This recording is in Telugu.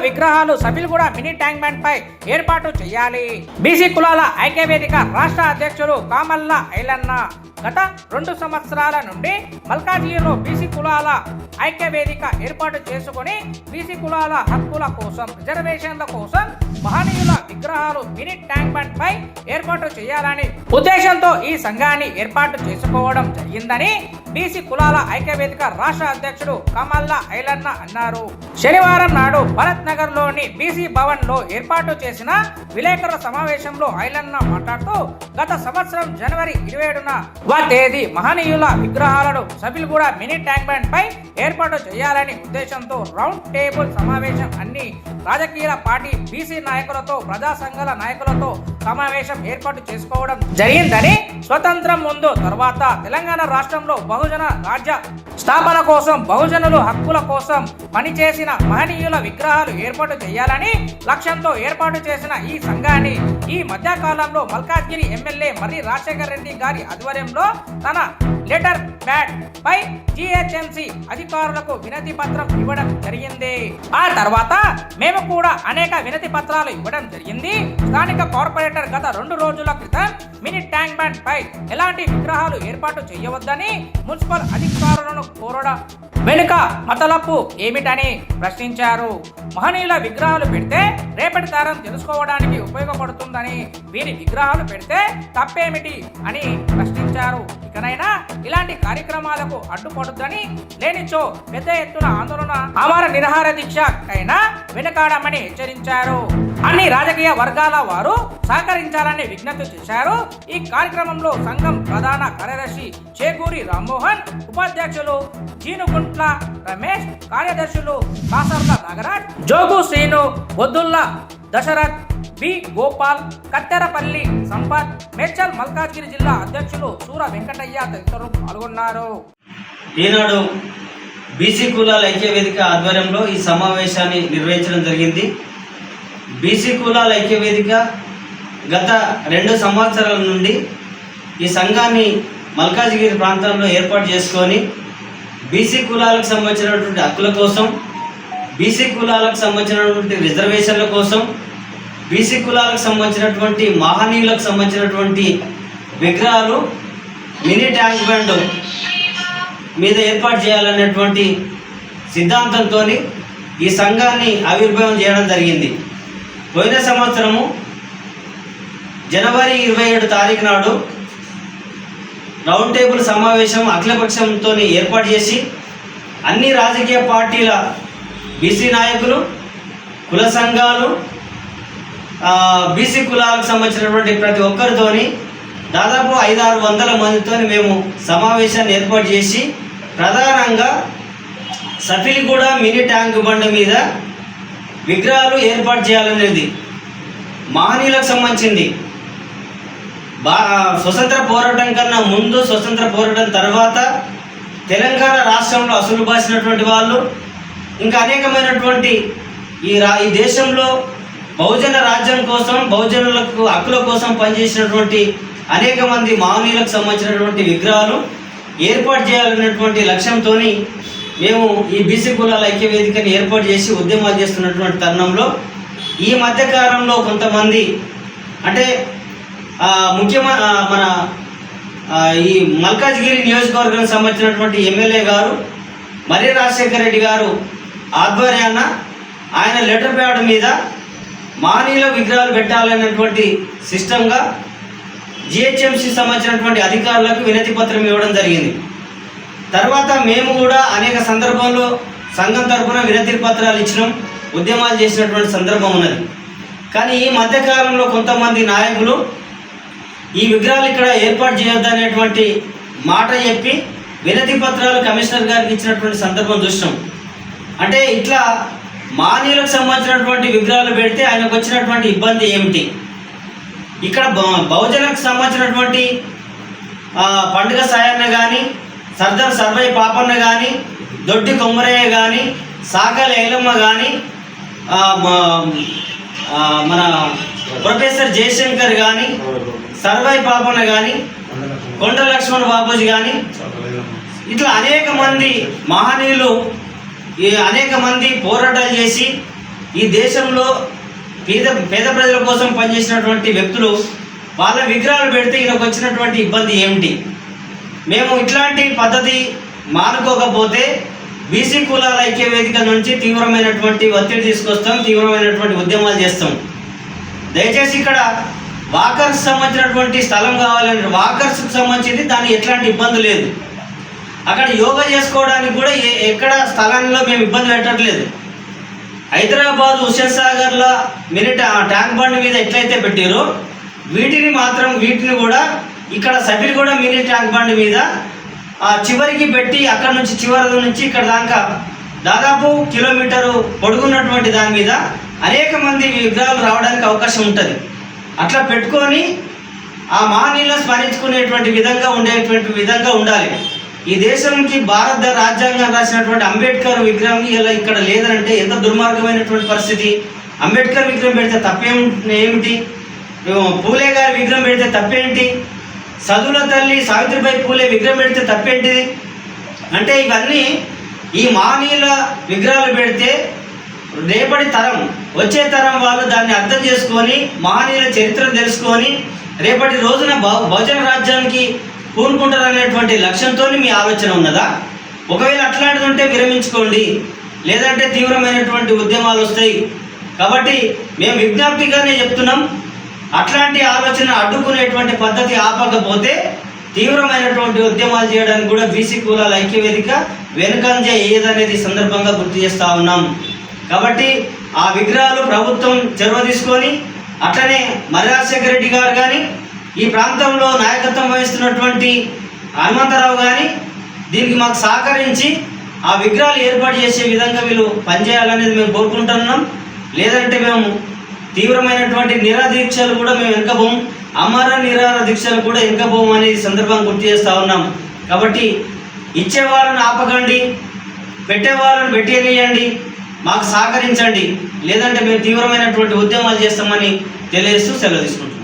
విగ్రహాలు సఫిల్గూడ మినీ ట్యాంక్ బండ్ పై ఏర్పాటు చేయాలి. బీసీ కులాల ఐక్యవేదిక రాష్ట్ర అధ్యక్షులు కామల్ల ఐలన్న గత 2 సంవత్సరాల నుండి మల్కాజిగిరిలో బీసీ కులాల ఐక్యవేదిక ఏర్పాటు చేసుకుని బీసీ కులాల హక్కుల కోసం, రిజర్వేషన్ల కోసం మహనీయుల విగ్రహాలు మినీ ట్యాంక్ బండ్ పై ఏర్పాటు చేయాలని ఉద్దేశంతో ఈ సంఘాన్ని ఏర్పాటు చేసుకోవడం జరిగిందని బీసీ కులాల ఐక్యవేదిక రాష్ట్ర అధ్యక్షుడు కమల్ల ఐలన్న అన్నారు. శనివారం నాడు భరత్ నగర్ లోని బీసీ భవన్ లో ఏర్పాటు చేసిన విలేకరుల సమావేశంలో ఐలన్న మాట్లాడుతూ, గత సంవత్సరం జనవరి 27న తేదీ మహనీయుల విగ్రహాలను సఫిల్గూడ మినీ ట్యాంక్ బండ్ పై ఏర్పాటు చేయాలని ఉద్దేశంతో రౌండ్ టేబుల్ సమావేశం అన్ని రాజకీయ పార్టీ బీసీ నాయకులతో, ప్రజా సంఘాల నాయకులతో సమావేశం ఏర్పాటు చేసుకోవడం జరిగిందని, స్వతంత్రం ముందు తర్వాత తెలంగాణ రాష్ట్రంలో బహుజన రాజ్య స్థాపన కోసం, బహుజనుల హక్కుల కోసం పనిచేసిన మహనీయుల విగ్రహాలు ఏర్పాటు చేయాలని లక్ష్యంతో ఏర్పాటు చేసిన ఈ సంఘాన్ని ఈ మధ్యకాలంలో మల్కాజ్గిరి ఎమ్మెల్యే మర్రి రాజశేఖర్ రెడ్డి గారి ఆధ్వర్యంలో తన లెటర్ ప్యాడ్ పై జిహెచ్ఎంసి అధికారులకు వినతి పత్రం ఇవ్వడం జరిగింది. ఆ తర్వాత మేము కూడా అనేక వినతి పత్రాలు ఇవ్వడం జరిగింది. స్థానిక కార్పొరేటర్ గత 2 రోజుల క్రితం మినీ ట్యాంక్ బండ్ పై ఎలాంటి విగ్రహాలు ఏర్పాటు చేయవద్దని మున్సిపల్ అధికారులను కోరడం వెనుక మతలపు ఏమిటని ప్రశ్నించారు. మహనీయుల విగ్రహాలు పెడితే రేపటి తరం తెలుసుకోవడానికి ఉపయోగపడుతుందని, వీరి విగ్రహాలు పెడితే తప్పేమిటి అని ప్రశ్నించారు. ఇకనైనా ఇలాంటి కార్యక్రమాలకు అడ్డుపడుద్దని, లేనిచో పెద్ద ఎత్తున ఆందోళన, ఆమర నిరాహార దీక్షకైనా వెనుకాడమని హెచ్చరించారు. అన్ని రాజకీయ వర్గాల వారు సహకరించాలని విజ్ఞప్తి చేశారు. ఈ కార్యక్రమంలో సంఘం ప్రధాన కార్యదర్శి చేకూరి రామ్మోహన్, ఉపాధ్యక్షులు జీనుగుంట్ల రమేష్, కార్యదర్శులు కాసర్ల నాగరాజ్, జోగు శ్రీను, బొద్దుల్లా దశరథ్, బి గోపాల్, కత్తెరపల్లి సంపత్, మేడ్చల్ మల్కాజ్గిరి జిల్లా అధ్యక్షులు సూర వెంకటయ్య తదితరులు పాల్గొన్నారు. ఈనాడు బీసీ కులాల ఐక్యవేదిక ఆధ్వర్యంలో ఈ సమావేశాన్ని నిర్వహించడం జరిగింది. బీసీ కులాల ఐక్యవేదిక గత 2 సంవత్సరాల నుండి ఈ సంఘాన్ని మల్కాజ్గిరి ప్రాంతంలో ఏర్పాటు చేసుకొని బీసీ కులాలకు సంబంధించినటువంటి హక్కుల కోసం, బీసీ కులాలకు సంబంధించినటువంటి రిజర్వేషన్ల కోసం, బీసీ కులాలకు సంబంధించినటువంటి మహనీయులకు సంబంధించినటువంటి విగ్రహాలు మినీ ట్యాంక్ బండ్ మీద ఏర్పాటు చేయాలనేటువంటి సిద్ధాంతంతో ఈ సంఘాన్ని ఆవిర్భావం చేయడం జరిగింది. పోయిన సంవత్సరము జనవరి 27 తారీఖు నాడు రౌండ్ టేబుల్ సమావేశం అఖిలపక్షంతో ఏర్పాటు చేసి అన్ని రాజకీయ పార్టీల బీసీ నాయకులు, కుల సంఘాలు, బీసీ కులాలకు సంబంధించినటువంటి ప్రతి ఒక్కరితోని దాదాపు 500-600 మందితో మేము సమావేశాన్ని ఏర్పాటు చేసి ప్రధానంగా సఫిల్గూడ మినీ ట్యాంక్ బండ్ మీద విగ్రహాలు ఏర్పాటు చేయాలనేది మహనీయులకు సంబంధించింది. స్వతంత్ర పోరాటం కన్నా ముందు, స్వతంత్ర పోరాటం తర్వాత తెలంగాణ రాష్ట్రంలో అసలు బాసినటువంటి వాళ్ళు, ఇంకా అనేకమైనటువంటి ఈ దేశంలో బహుజన రాజ్యం కోసం, బహుజనులకు హక్కుల కోసం పనిచేసినటువంటి అనేక మంది మహనీయులకు సంబంధించినటువంటి విగ్రహాలు ఏర్పాటు చేయాలనేటువంటి లక్ష్యంతో మేము ఈ బీసీ కులాల ఐక్యవేదికని ఏర్పాటు చేసి ఉద్యమాలు చేస్తున్నటువంటి తరుణంలో ఈ మధ్యకాలంలో కొంతమంది, అంటే మన ఈ మల్కాజ్గిరి నియోజకవర్గానికి సంబంధించినటువంటి ఎమ్మెల్యే గారు మర్రి రాజశేఖర్ రెడ్డి గారు ఆధ్వర్యాన ఆయన లెటర్ ప్యాడ్ మీద మహనీయుల విగ్రహాలు పెట్టాలనేటువంటి సిస్టంగా జిహెచ్ఎంసి సంబంధించినటువంటి అధికారులకు వినతి పత్రం ఇవ్వడం జరిగింది. తర్వాత మేము కూడా అనేక సందర్భంలో సంఘం తరఫున వినతి పత్రాలు ఇచ్చినాం, ఉద్యమాలు చేసినటువంటి సందర్భం ఉన్నది. కానీ ఈ మధ్యకాలంలో కొంతమంది నాయకులు ఈ విగ్రహాలు ఇక్కడ ఏర్పాటు చేయొద్దనేటువంటి మాట చెప్పి వినతి పత్రాలు కమిషనర్ గారికి ఇచ్చినటువంటి సందర్భం చూసినాం. అంటే ఇట్లా మహనీయులకు సంబంధించినటువంటి విగ్రహాలు పెడితే ఆయనకు వచ్చినటువంటి ఇబ్బంది ఏమిటి? ఇక్కడ బహుజనకు సంబంధించినటువంటి పండుగ సాయన్న కానీ, సర్దార్ సర్వయ్య పాపన్న కానీ, దొడ్డి కొమ్మరయ్య కానీ, సాకల ఏలమ్మ కానీ, మన ప్రొఫెసర్ జయశంకర్ కానీ, సర్వయ్య పాపన్న కానీ, కొండ లక్ష్మణ్ బాబూజీ కానీ, ఇట్లా అనేక మంది మహనీయులు అనేక మంది పోరాటాలు చేసి ఈ దేశంలో పేద ప్రజల కోసం పనిచేసినటువంటి వ్యక్తులు వాళ్ళ విగ్రహాలు పెడితే ఈయనకు వచ్చినటువంటి ఇబ్బంది ఏమిటి? మేము ఇట్లాంటి పద్ధతి మానుకోకపోతే బీసీ కులాల ఐక్య వేదిక నుంచి తీవ్రమైనటువంటి ఒత్తిడి తీసుకొస్తాం, తీవ్రమైనటువంటి ఉద్యమాలు చేస్తాం. దయచేసి ఇక్కడ వాకర్స్ సంబంధించినటువంటి స్థలం కావాలంటే వాకర్స్కి సంబంధించింది దానికి ఎట్లాంటి ఇబ్బంది లేదు. అక్కడ యోగా చేసుకోవడానికి కూడా ఎక్కడ స్థలంలో మేము ఇబ్బంది పెట్టట్లేదు. హైదరాబాద్ హుస్సేన్ సాగర్లో ట్యాంక్ బండ్ మీద ఎట్లయితే పెట్టారో వీటిని కూడా ఇక్కడ సబిల్గూడ మినీ ట్యాంక్ బండ్ మీద చివరికి పెట్టి అక్కడ నుంచి చివరి నుంచి ఇక్కడ దాకా దాదాపు కిలోమీటరు పొడుగున్నటువంటి దాని మీద అనేక మంది విగ్రహాలు రావడానికి అవకాశం ఉంటుంది. అట్లా పెట్టుకొని ఆ మహనీయులను స్మరించుకునేటువంటి విధంగా ఉండాలి. ఈ దేశంకి భారత రాజ్యాంగం రాసినటువంటి అంబేద్కర్ విగ్రహం ఇలా ఇక్కడ లేదంటే ఎంత దుర్మార్గమైనటువంటి పరిస్థితి. అంబేద్కర్ విగ్రహం పెడితే తప్పేమిటి? పూలే గారి విగ్రహం పెడితే తప్పేంటి? చదువుల తల్లి సావిత్రిబాయి పూలే విగ్రహం పెడితే తప్పేంటిది? అంటే ఇవన్నీ ఈ మహనీయుల విగ్రహాలు పెడితే రేపటి తరం వచ్చే తరం వాళ్ళు దాన్ని అర్థం చేసుకొని మహనీయుల చరిత్రను తెలుసుకొని రేపటి రోజున బహుజన రాజ్యానికి పూనుకుంటారనేటువంటి లక్ష్యంతో మీ ఆలోచన ఉన్నదా? ఒకవేళ అట్లాంటిది ఉంటే విరమించుకోండి, లేదంటే తీవ్రమైనటువంటి ఉద్యమాలు వస్తాయి. కాబట్టి మేము విజ్ఞప్తిగానే చెప్తున్నాం, అట్లాంటి ఆలోచన అడ్డుకునేటువంటి పద్ధతి ఆపకపోతే తీవ్రమైనటువంటి ఉద్యమాలు చేయడానికి కూడా బీసీ కులాల ఐక్యవేదిక వెనుకంజ ఏదనేది సందర్భంగా గుర్తు చేస్తూ ఉన్నాం. కాబట్టి ఆ విగ్రహాలు ప్రభుత్వం చొరవ తీసుకొని అట్లనే మర్రి రాజశేఖర రెడ్డి గారు కానీ ఈ ప్రాంతంలో నాయకత్వం వహిస్తున్నటువంటి హనుమంతరావు కానీ దీనికి మాకు సహకరించి ఆ విగ్రహాలు ఏర్పాటు చేసే విధంగా వీళ్ళు పనిచేయాలనేది మేము కోరుకుంటున్నాం. లేదంటే మేము తీవ్రమైనటువంటి నిరాదీక్షలు కూడా మేము వెనకబోం, అమర నిరార దీక్షలు కూడా వెనకబోం అనేది సందర్భంగా గుర్తు చేస్తూ ఉన్నాం. కాబట్టి ఇచ్చేవాళ్ళని ఆపకండి, పెట్టేవాళ్ళని పెట్టేయండి, మాకు సహకరించండి, లేదంటే మేము తీవ్రమైనటువంటి ఉద్యమాలు చేస్తామని తెలియజేస్తూ సెలవు తీసుకుంటాం.